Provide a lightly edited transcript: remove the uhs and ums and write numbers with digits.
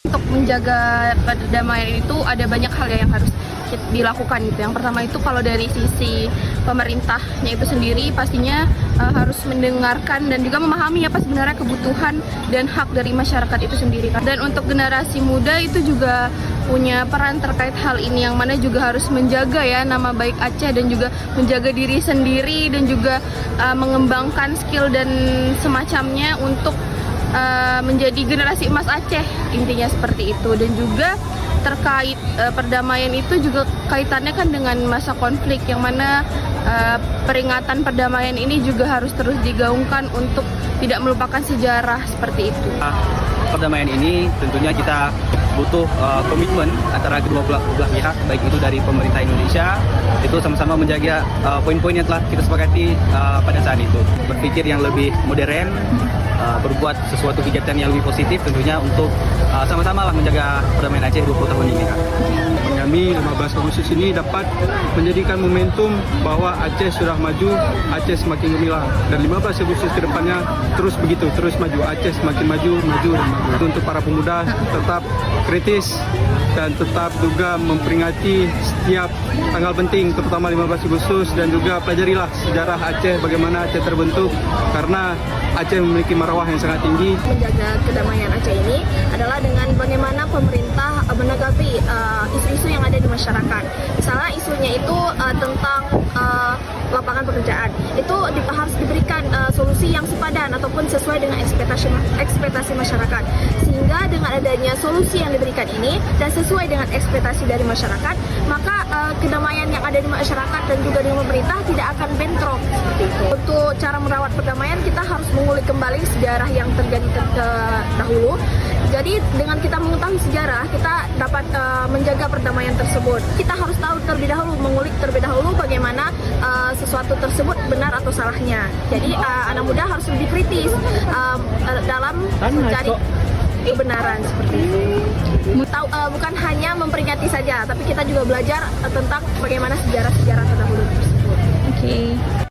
Untuk menjaga perdamaian itu ada banyak hal yang harus dilakukan gitu. Yang pertama itu kalau dari sisi pemerintahnya itu sendiri pastinya harus mendengarkan dan juga memahami apa sebenarnya kebutuhan dan hak dari masyarakat itu sendiri. Dan untuk generasi muda itu juga punya peran terkait hal ini, yang mana juga harus menjaga ya nama baik Aceh dan juga menjaga diri sendiri dan juga mengembangkan skill dan semacamnya untuk menjadi generasi emas Aceh, intinya seperti itu. Dan juga terkait perdamaian itu juga kaitannya kan dengan masa konflik, yang mana peringatan perdamaian ini juga harus terus digaungkan untuk tidak melupakan sejarah seperti itu. Perdamaian ini tentunya kita butuh komitmen antara kedua belah pihak, baik itu dari pemerintah Indonesia, itu sama-sama menjaga poin-poin yang telah kita sepakati pada saat itu. Berpikir yang lebih modern, berbuat sesuatu kegiatan yang lebih positif tentunya untuk sama-sama lah menjaga perdamaian Aceh 20 tahun ini. Kami 15 Agustus ini dapat menjadikan momentum bahwa Aceh sudah maju, Aceh semakin gemilang. Dan 15 Agustus ke depannya terus begitu, terus maju. Aceh semakin maju, maju dan maju. Untuk para pemuda tetap kritis dan tetap juga memperingati setiap tanggal penting, terutama 15 Agustus, dan juga pelajarilah sejarah Aceh, bagaimana Aceh terbentuk, karena Aceh memiliki marwah yang sangat tinggi. Menjaga kedamaian Aceh ini adalah dengan bagaimana pemerintah menanggapi isu-isu yang ada di masyarakat. Misalnya isunya itu tentang lapangan pekerjaan. Itu harus diberikan solusi yang sepadan ataupun sesuai dengan ekspektasi masyarakat. Sehingga dengan adanya solusi yang diberikan ini dan sesuai dengan ekspektasi dari masyarakat, maka kedamaian yang ada di masyarakat dan juga di pemerintah tidak akan bentrok seperti itu. Untuk cara merawat perdamaian, kita harus mengulik kembali sejarah yang terjadi dahulu. Jadi dengan kita mengetahui sejarah, kita dapat menjaga perdamaian tersebut. Kita harus tahu terlebih dahulu, mengulik terlebih dahulu bagaimana sesuatu tersebut benar atau salahnya. Jadi anak muda harus lebih kritis dalam mencari kebenaran seperti itu. Bukan hanya memperingati saja, tapi kita juga belajar tentang bagaimana sejarah-sejarah terdahulu tersebut. Oke.